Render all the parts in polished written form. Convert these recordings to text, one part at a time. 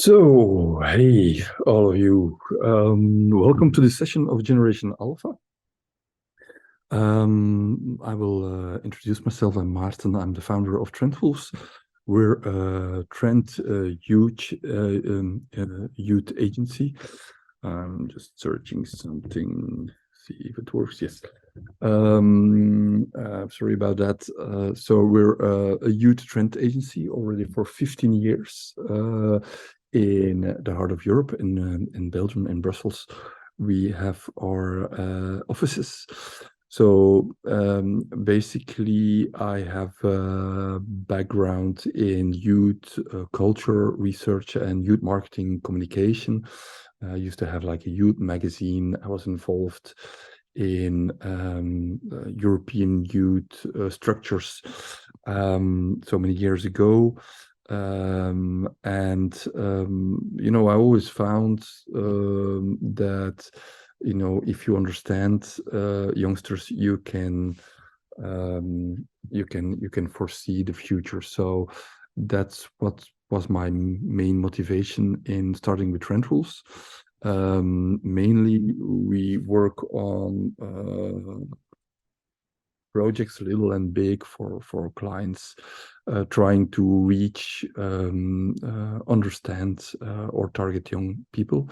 So, hey, all of you. Welcome to this session of Generation Alpha. I will introduce myself. I'm Maarten. I'm the founder of Trendwolves. We're a trend youth agency. I'm just searching something, see if it works. Yes. Sorry about that. So we're a youth trend agency already for 15 years. In the heart of Europe, in Belgium, in Brussels, we have our offices. So basically, I have a background in youth culture research and youth marketing communication. I used to have like a youth magazine. I was involved in European youth structures so many years ago. I always found that, if you understand youngsters, you can foresee the future. So that's what was my main motivation in starting with Trendwolves. Mainly, we work on projects, little and big, for clients, trying to reach, understand, or target young people.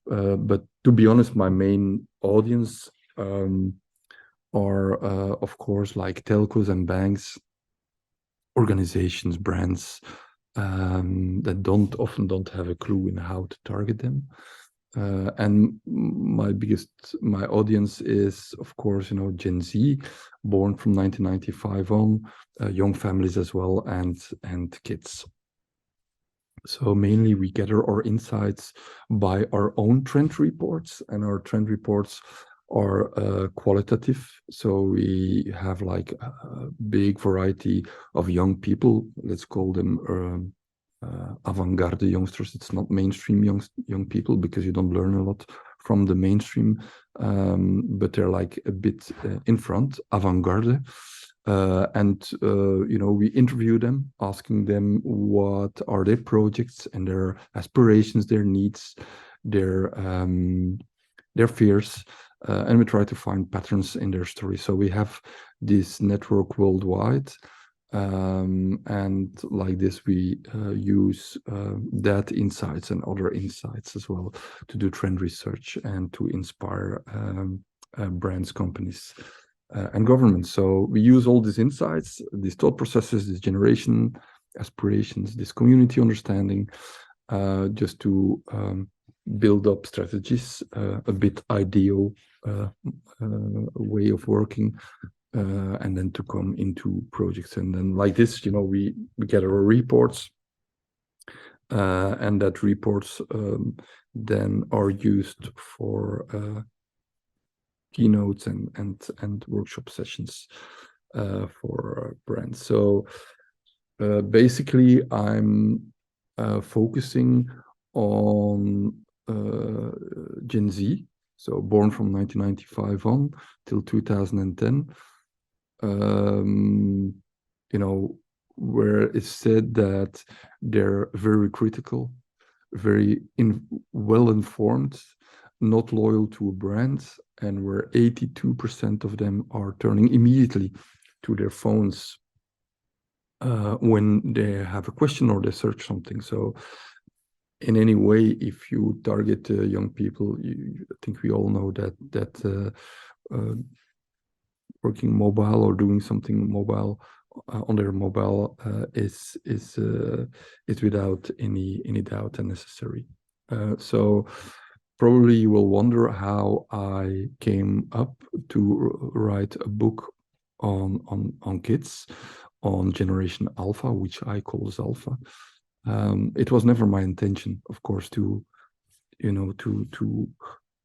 But to be honest, my main audience are, of course, like telcos and banks, organizations, brands that often don't have a clue in how to target them. And my audience is, of course, Gen Z, born from 1995 on, young families as well, and kids. So mainly we gather our insights by our own trend reports, and our trend reports are qualitative. So we have like a big variety of young people. Let's call them avant-garde youngsters. It's not mainstream young people, because you don't learn a lot from the mainstream, but they're like a bit in front, avant-garde. We interview them, asking them what are their projects and their aspirations, their needs, their fears, and we try to find patterns in their story. So we have this network worldwide, and like this we use that insights and other insights as well to do trend research and to inspire brands, companies, and governments. So we use all these insights, these thought processes, this generation aspirations, this community understanding, just to build up strategies, a bit ideal way of working, and then to come into projects. And then like this, we gather our reports, and that reports then are used for keynotes and workshop sessions for brands. So basically, I'm focusing on Gen Z, so born from 1995 on till 2010. Where it's said that they're very critical, very well informed, not loyal to a brand, and where 82% of them are turning immediately to their phones when they have a question or they search something. So in any way, if you target young people, I think we all know that working mobile or doing something mobile on their mobile is without any doubt and necessary. So probably you will wonder how I came up to write a book on kids, on Generation Alpha, which I call as Alpha. It was never my intention, of course, to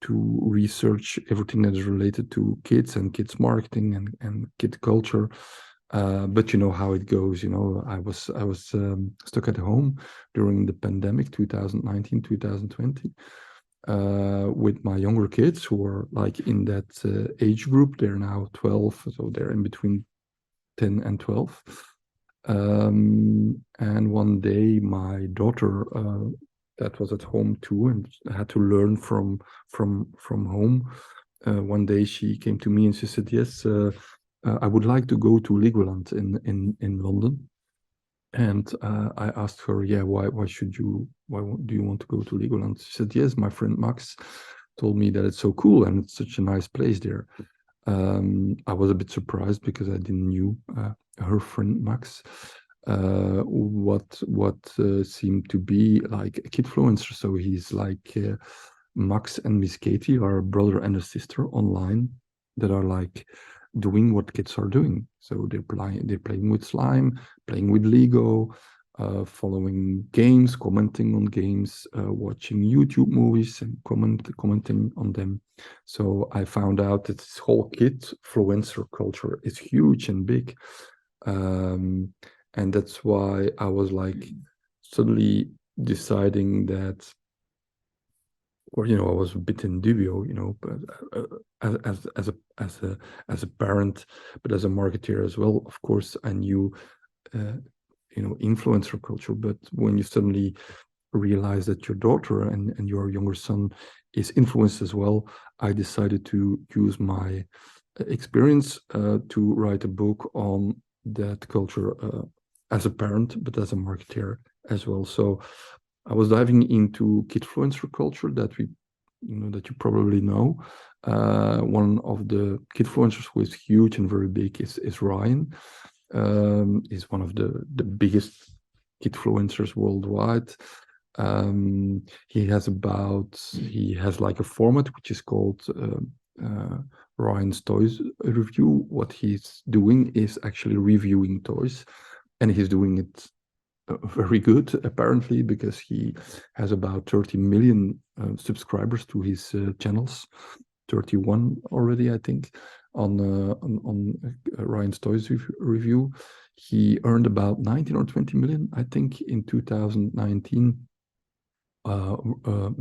research everything that is related to kids and kids marketing and kid culture. But you know how it goes. I was stuck at home during the pandemic, 2019, 2020, with my younger kids who are like in that age group. They're now 12, so they're in between 10 and 12. And one day my daughter that was at home too, and I had to learn from home. One day she came to me and she said, "Yes, I would like to go to Legoland in London." And I asked her, "Yeah, why do you want to go to Legoland?" She said, "Yes, my friend Max told me that it's so cool and it's such a nice place there." I was a bit surprised because I didn't knew her friend Max. What seemed to be like a kidfluencer. So he's like Max and Miss Katie are a brother and a sister online that are like doing what kids are doing. So they're playing with slime, playing with Lego, following games, commenting on games, watching YouTube movies and commenting on them. So I found out that this whole kidfluencer culture is huge and big. And that's why I was like suddenly deciding that, or I was a bit in dubio, but as a parent, but as a marketeer as well. Of course, I knew influencer culture, but when you suddenly realize that your daughter and your younger son is influenced as well, I decided to use my experience to write a book on that culture as a parent, but as a marketeer as well. So I was diving into kidfluencer culture that that you probably know. One of the kidfluencers who is huge and very big is Ryan. Is one of the biggest kidfluencers worldwide. He has like a format which is called Ryan's Toys Review. What he's doing is actually reviewing toys, and he's doing it very good apparently, because he has about 30 million subscribers to his channels, 31 already, I think, on Ryan's Toys Review. He earned about 19 or 20 million, I think, in 2019,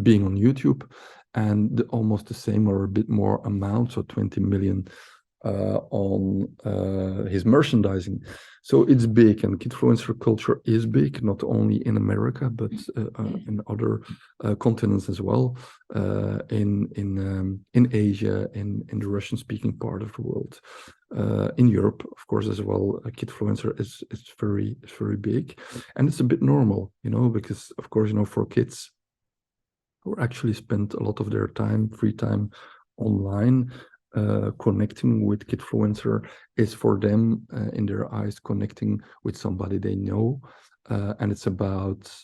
being on YouTube, and almost the same or a bit more amount, so 20 million on his merchandising. So it's big, and kidfluencer culture is big, not only in America, but in other continents as well, in Asia, in the Russian-speaking part of the world, in Europe, of course, as well. Kidfluencer is very big, and it's a bit normal, because of course, for kids who actually spend a lot of their free time online, connecting with kidfluencer is for them, in their eyes, connecting with somebody they know, and it's about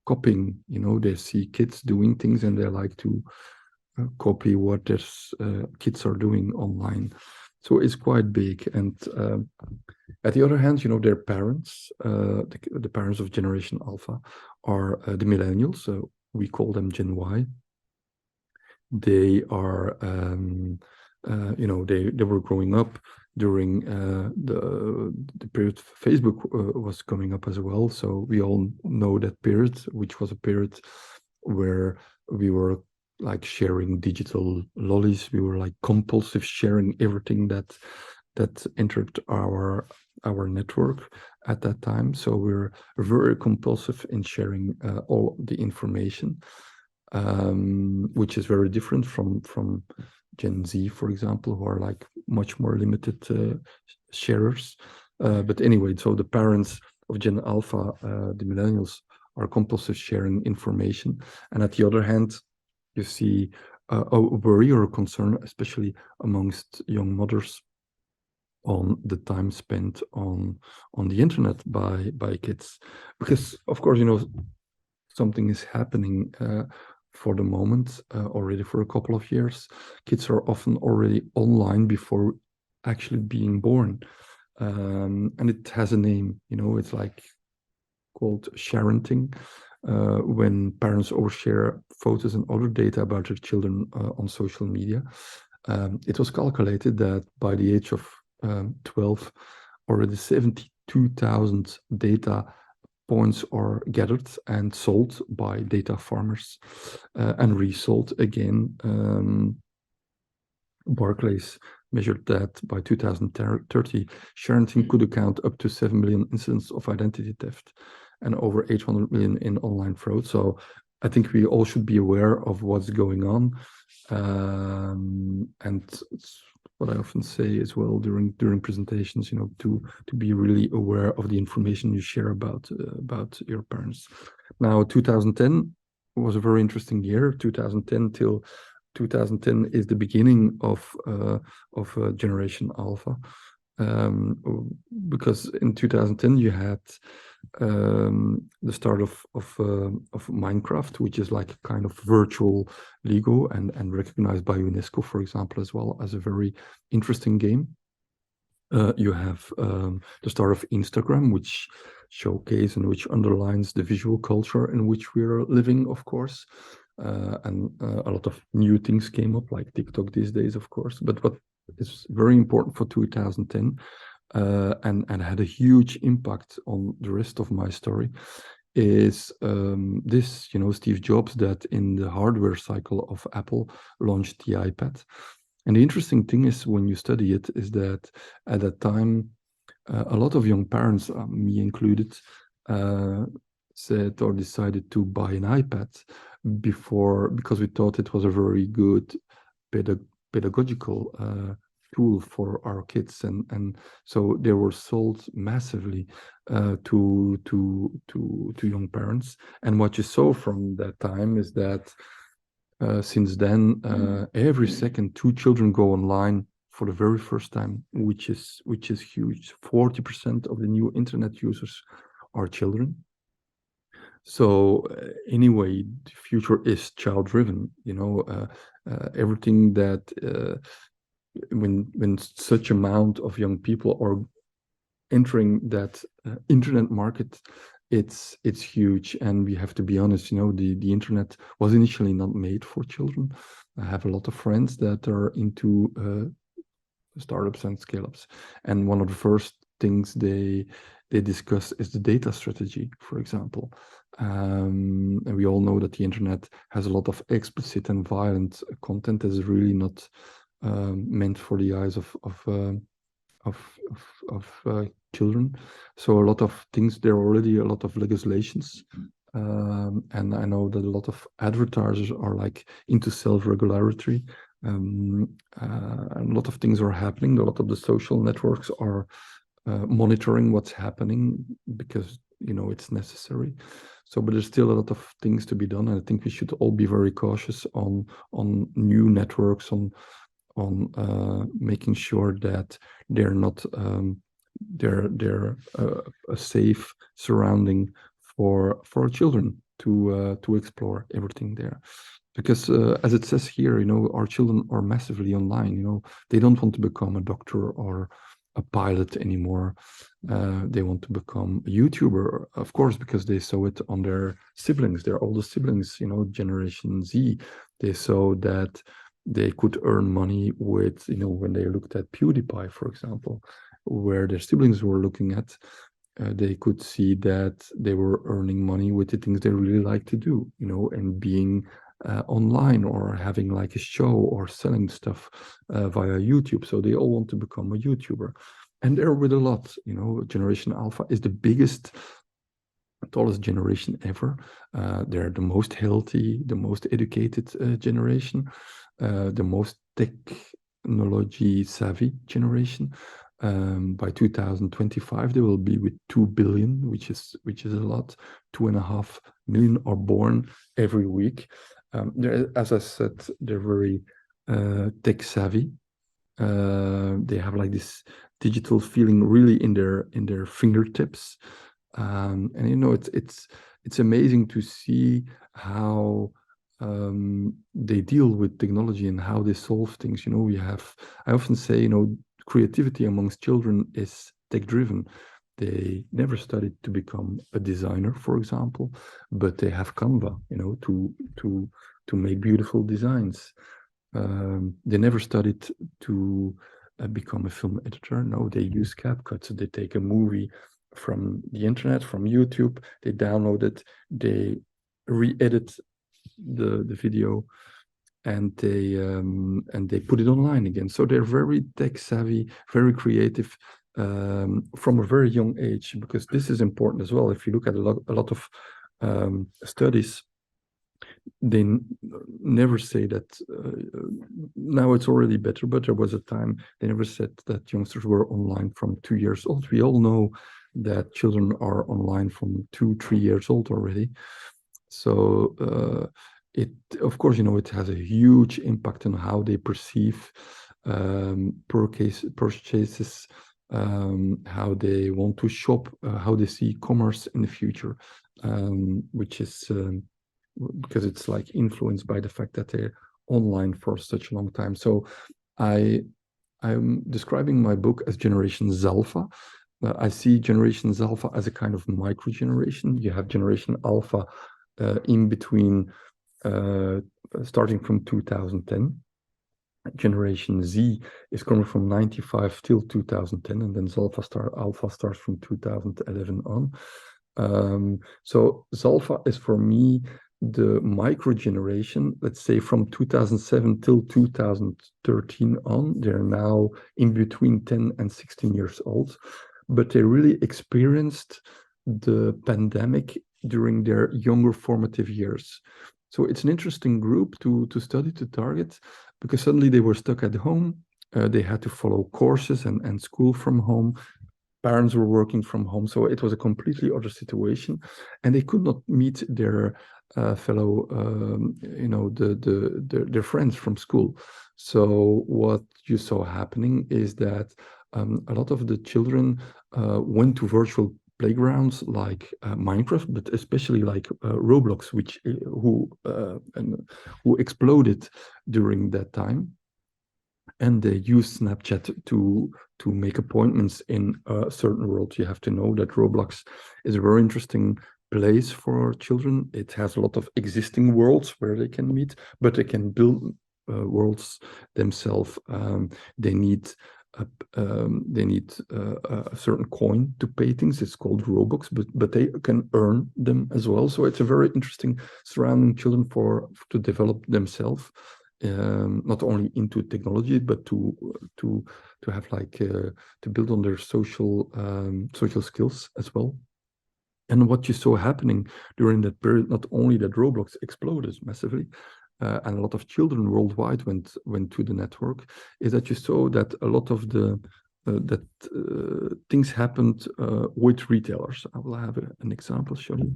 copying. They see kids doing things and they like to copy what their kids are doing online. So it's quite big. And at the other hand, their parents, the parents of Generation Alpha, are the millennials. So we call them Gen Y. They are, they were growing up during the period Facebook was coming up as well. So we all know that period, which was a period where we were like sharing digital lollies. We were like compulsive sharing everything that entered our network at that time. So we're very compulsive in sharing all the information, which is very different from Gen Z, for example, who are like much more limited sharers. But anyway, so the parents of Gen Alpha, the millennials, are compulsive sharing information. And at the other hand, you see a worry or a concern, especially amongst young mothers, on the time spent on the internet by kids, because of course something is happening for the moment, already for a couple of years. Kids are often already online before actually being born, and it has a name. It's like called sharenting, when parents overshare photos and other data about their children on social media. It was calculated that by the age of 12, already 72,000 data points are gathered and sold by data farmers, and resold again. Barclays measured that by 2030, sharenting could account up to 7 million incidents of identity theft. and over 800 million in online fraud. So I think we all should be aware of what's going on. And it's what I often say as well during presentations, to be really aware of the information you share about your parents. Now, 2010 was a very interesting year. 2010 till 2010 is the beginning of Generation Alpha, because in 2010 you had the start of Minecraft, which is like a kind of virtual Lego and recognized by UNESCO, for example, as well as a very interesting game. You have the start of Instagram, which showcase and which underlines the visual culture in which we're living, of course. And a lot of new things came up, like TikTok these days, of course. But what is very important for 2010 and had a huge impact on the rest of my story is this, Steve Jobs, that in the hardware cycle of Apple launched the iPad. And the interesting thing is, when you study it, is that at that time, a lot of young parents, me included, said or decided to buy an iPad because we thought it was a very good pedagogical tool for our kids, and so they were sold massively to young parents. And what you saw from that time is that since then, every second, 2 children go online for the very first time, which is huge. 40% of the new internet users are children. So anyway, the future is child-driven. Everything that when such amount of young people are entering that internet market, it's huge. And we have to be honest, the internet was initially not made for children. I have a lot of friends that are into startups and scale-ups, and one of the first things they discuss is the data strategy, for example. And we all know that the internet has a lot of explicit and violent content that is really not meant for the eyes of children. So a lot of things, there are already a lot of legislations, and I know that a lot of advertisers are like into self-regulatory. And a lot of things are happening. A lot of the social networks are monitoring what's happening because it's necessary. So, but there's still a lot of things to be done, and I think we should all be very cautious on new networks, on making sure that they're not they're a safe surrounding for children to explore everything there. Because as it says here, our children are massively online. They don't want to become a doctor or a pilot anymore. They want to become a YouTuber, of course, because they saw it on their siblings, their older siblings, Generation Z. They saw that they could earn money with, when they looked at PewDiePie, for example, where their siblings were looking at, they could see that they were earning money with the things they really like to do, and being online or having like a show or selling stuff via YouTube. So they all want to become a YouTuber. And they're with a lot, Generation Alpha is the biggest, tallest generation ever. They're the most healthy, the most educated generation, the most technology savvy generation. By 2025, they will be with 2 billion, which is a lot. 2.5 million are born every week. As I said, they're very tech savvy. They have like this digital feeling really in their fingertips. And it's amazing to see how they deal with technology and how they solve things. I often say, creativity amongst children is tech driven. They never studied to become a designer, for example, but they have Canva, to make beautiful designs. They never studied to become a film editor. No, they use CapCut. So they take a movie from the internet, from YouTube, they download it, they re-edit the video, and they put it online again. So they're very tech savvy, very creative, from a very young age, because this is important as well. If you look at a lot of studies, they never say that now it's already better, but there was a time they never said that youngsters were online from 2 years old. We all know that children are online from 2, 3 years old already. So it, of course, it has a huge impact on how they perceive purchases, how they want to shop, how they see commerce in the future, which is because it's like influenced by the fact that they're online for such a long time. So I'm describing my book as Generation Alpha. I see Generation Alpha as a kind of micro generation. You have Generation Alpha in between, starting from 2010. Generation Z is coming from 95 till 2010, and then Alpha starts from 2011 on. So Alpha is for me the micro generation, let's say from 2007 till 2013 on. They're now in between 10 and 16 years old, but they really experienced the pandemic during their younger formative years. So it's an interesting group to study, to target, because suddenly they were stuck at home. They had to follow courses and school from home. Parents were working from home, so it was a completely other situation, and they could not meet their fellow, their friends from school. So what you saw happening is that a lot of the children went to virtual playgrounds like Minecraft, but especially like Roblox, who exploded during that time. And they use Snapchat to make appointments in a certain world. You have to know that Roblox is a very interesting place for children. It has a lot of existing worlds where they can meet, but they can build worlds themselves. They need a certain coin to pay things. It's called Robux, but they can earn them as well. So it's a very interesting surrounding children to develop themselves. Not only into technology, but to have to build on their social skills as well. And what you saw happening during that period, not only that Roblox exploded massively, and a lot of children worldwide went to the network, is that you saw that a lot of things happened with retailers. I will have an example show you.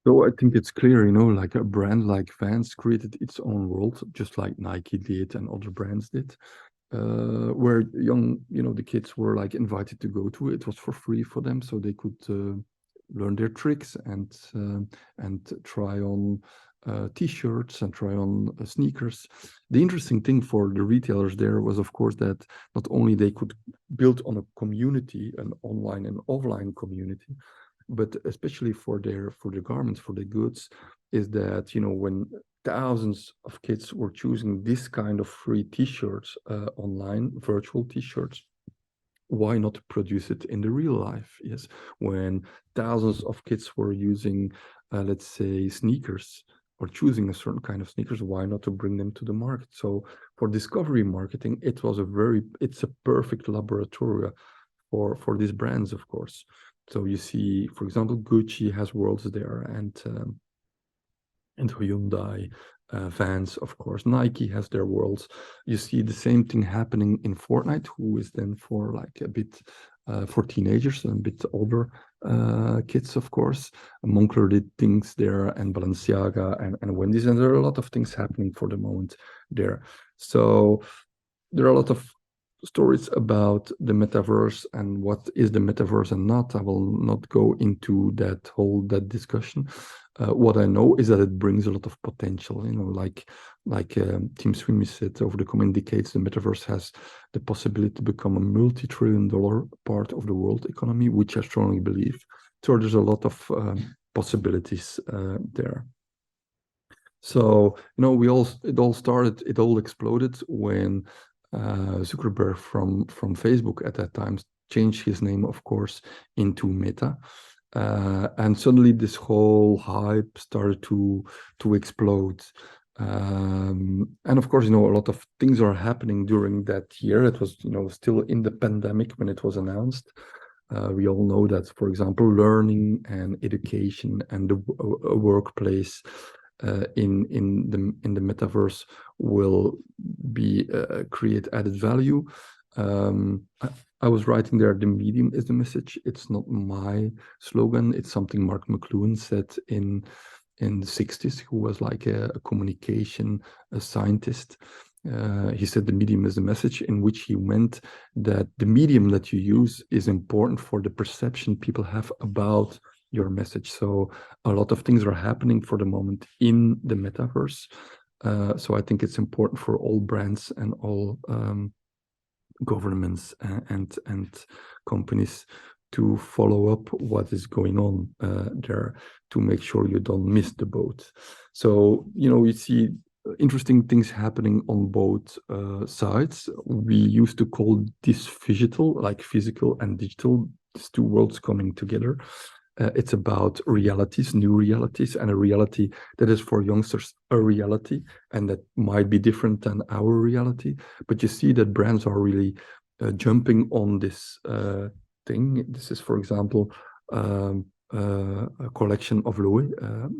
So I think it's clear, like a brand like Vans created its own world, just like Nike did and other brands did, where the kids were like invited to go to it. It was for free for them, so they could learn their tricks and try on t-shirts and try on sneakers. The interesting thing for the retailers there was, of course, that not only they could build on a community, an online and offline community, but especially for their garments, for the goods, is that when thousands of kids were choosing this kind of free t-shirts online, virtual t-shirts, why not produce it in the real life? Yes, when thousands of kids were using, let's say, sneakers, or choosing a certain kind of sneakers, why not to bring them to the market? So for discovery marketing, it's a perfect laboratory for these brands, of course. So you see, for example, Gucci has worlds there, and Hyundai, Vans, of course. Nike has their worlds. You see the same thing happening in Fortnite, who is then for like a bit for teenagers and a bit older kids, of course. Moncler did things there, and Balenciaga and Wendy's, and there are a lot of things happening for the moment there. So there are a lot of stories about the metaverse and what is the metaverse and not. I will not go into that discussion. What I know is that it brings a lot of potential. Like Tim Sweeney said, over the coming decades, the metaverse has the possibility to become a multi-trillion-dollar part of the world economy, which I strongly believe. So there's a lot of possibilities there. So, it all exploded when Zuckerberg from Facebook at that time changed his name, of course, into Meta. And suddenly this whole hype started to explode. And of course, a lot of things are happening during that year. It was, still in the pandemic when it was announced. We all know that, for example, learning and education and the workplace in the metaverse will be create added value. I was writing there, the medium is the message. It's not my slogan. It's something Mark McLuhan said in the 60s, who was like a communication scientist. He said the medium is the message, in which he meant that the medium that you use is important for the perception people have about your message. So a lot of things are happening for the moment in the metaverse. So I think it's important for all brands and all governments and companies to follow up what is going on there, to make sure you don't miss the boat. So, you see interesting things happening on both sides. We used to call this phygital, like physical and digital, these two worlds coming together. It's about realities, new realities, and a reality that is for youngsters a reality, and that might be different than our reality. But you see that brands are really jumping on this thing. This is, for example, a collection of Louis,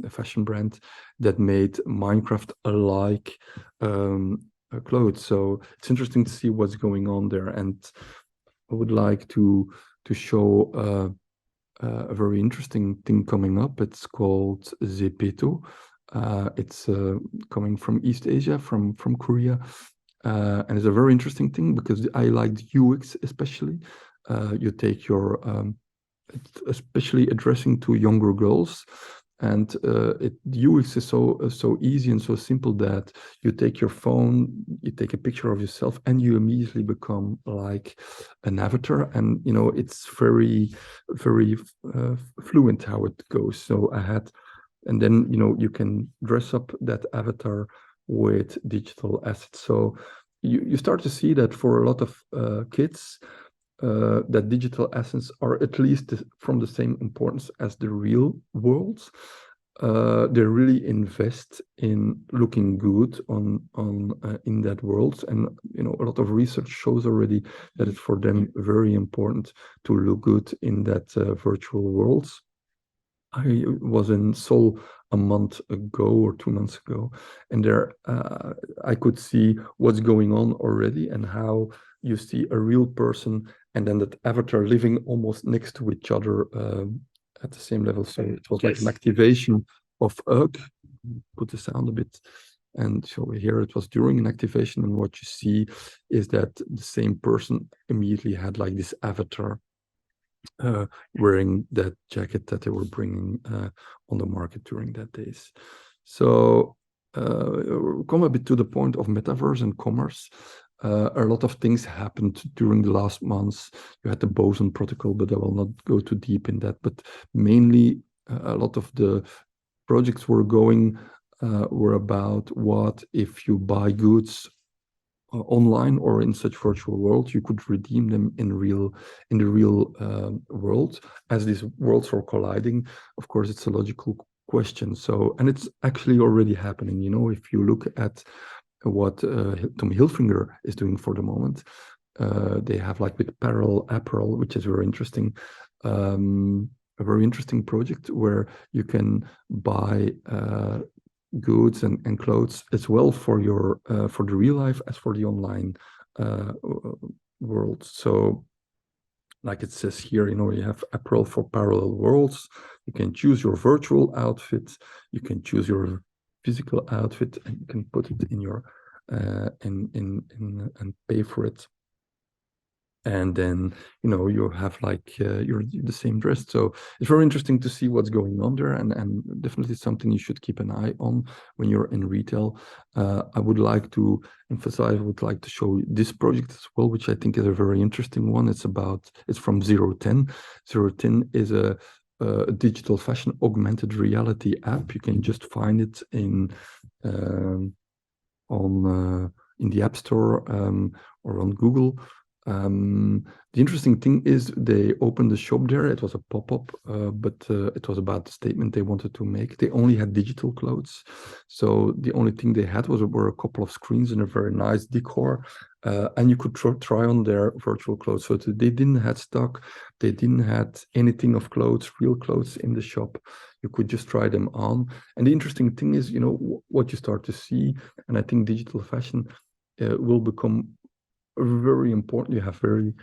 a fashion brand that made Minecraft-alike clothes. So it's interesting to see what's going on there, and I would like to show a very interesting thing coming up. It's called Zepeto. It's coming from East Asia, from Korea. And it's a very interesting thing because I like the UX especially. You take your, especially addressing to younger girls, and the UX is so easy and so simple that you take your phone, you take a picture of yourself, and you immediately become like an avatar. And it's very, very fluent how it goes. So and then you can dress up that avatar with digital assets. So you start to see that for a lot of kids, that digital assets are at least from the same importance as the real world. They really invest in looking good on in that world, and a lot of research shows already that it's for them very important to look good in that virtual worlds. I was in Seoul a month ago or 2 months ago, and there I could see what's going on already, and how you see a real person and then that avatar living almost next to each other at the same level. So it was like an activation of put the sound a bit. And so here it was during an activation, and what you see is that the same person immediately had like this avatar wearing that jacket that they were bringing on the market during that days. So come a bit to the point of metaverse and commerce. A lot of things happened during the last months. You had the Boson protocol, but I will not go too deep in that. But mainly, a lot of the projects were about what if you buy goods online or in such virtual world, you could redeem them in the real world. As these worlds are colliding, of course, it's a logical question. So, and it's actually already happening. If you look at what Tom Hilfiger is doing for the moment, they have like with apparel, which is very interesting. A very interesting project where you can buy goods and clothes as well for your for the real life as for the online world. So like it says here, you have apparel for parallel worlds. You can choose your virtual outfit, you can choose your physical outfit, and you can put it in your and pay for it. And then you have like you're the same dress. So it's very interesting to see what's going on there, and definitely something you should keep an eye on when you're in retail. I would like to emphasize, I would like to show this project as well, which I think is a very interesting one. It's from 010. 010 is a a digital fashion augmented reality app. You can just find it in the App Store or on Google. The interesting thing is they opened the shop there. It was a pop-up, but it was about the statement they wanted to make. They only had digital clothes. So the only thing they had were a couple of screens and a very nice decor. And you could try on their virtual clothes. So they didn't have stock. They didn't have anything of clothes, real clothes in the shop. You could just try them on. And the interesting thing is, what you start to see, and I think digital fashion will become very important. You have very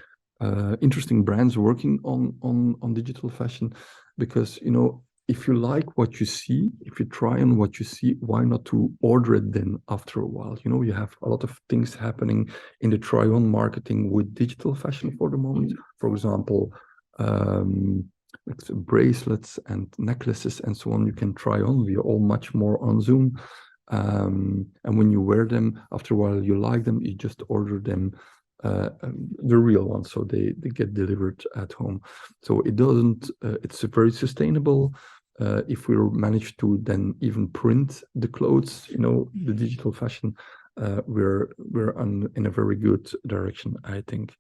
interesting brands working on digital fashion, because if you like what you see, if you try on what you see, why not to order it then after a while? You have a lot of things happening in the try-on marketing with digital fashion for the moment. For example, bracelets and necklaces and so on, you can try on. We are all much more on Zoom. And when you wear them, after a while you like them, you just order them, the real ones, so they get delivered at home. So it doesn't, it's very sustainable. If we manage to then even print the clothes, the digital fashion, we're in a very good direction, I think.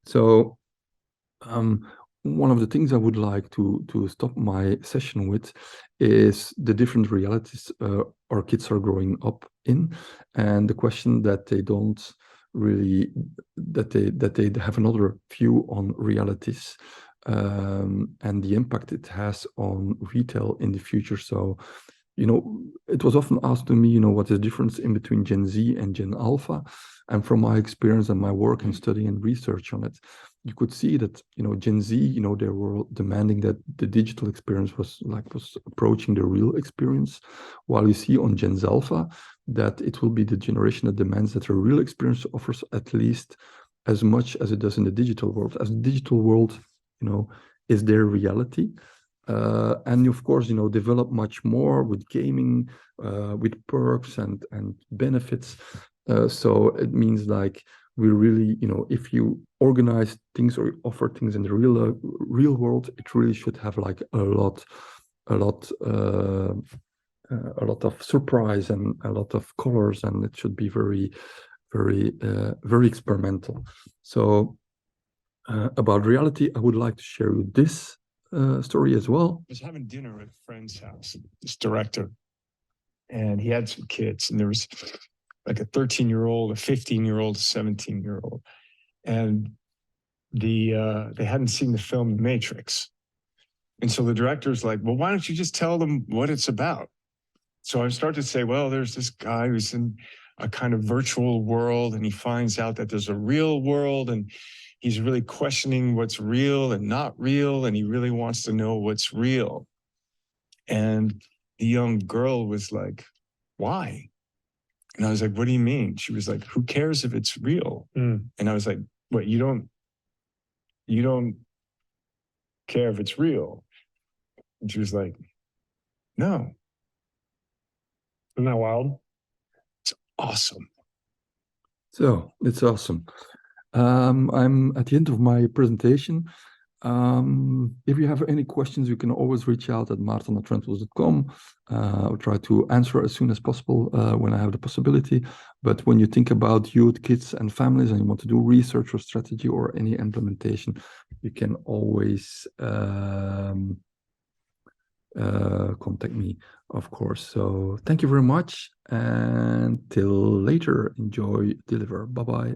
So one of the things I would like to stop my session with is the different realities our kids are growing up in, and the question that they don't really, that they have another view on realities, and the impact it has on retail in the future. So it was often asked to me, what is the difference in between Gen Z and Gen Alpha? And from my experience and my work and study and research on it, you could see that, Gen Z, they were demanding that the digital experience was approaching the real experience, while you see on Gen Alpha that it will be the generation that demands that a real experience offers at least as much as it does in the digital world. As the digital world, is their reality. And of course, develop much more with gaming, with perks and benefits. So it means we really, if you organize things or offer things in the real world, it really should have a lot of surprise and a lot of colors, and it should be very, very, very experimental. So about reality, I would like to share with this story as well. I was having dinner at a friend's house, this director, and he had some kids, and there was a 13-year-old, a 15-year-old, a 17-year-old, and they hadn't seen the film The Matrix. And so the director's like, well, why don't you just tell them what it's about? So I started to say, well, there's this guy who's in a kind of virtual world, and he finds out that there's a real world, and he's really questioning what's real and not real, and he really wants to know what's real. And the young girl was like, why? And I was like, what do you mean? She was like, who cares if it's real? And I was like, what, you don't care if it's real? And she was like, no. Isn't that wild? It's awesome. So it's awesome. I'm at the end of my presentation. If you have any questions, you can always reach out at maarten@trendwolves.com. I'll try to answer as soon as possible when I have the possibility. But when you think about youth, kids, and families, and you want to do research or strategy or any implementation, you can always contact me, of course. So thank you very much, and till later. Enjoy, deliver. Bye-bye.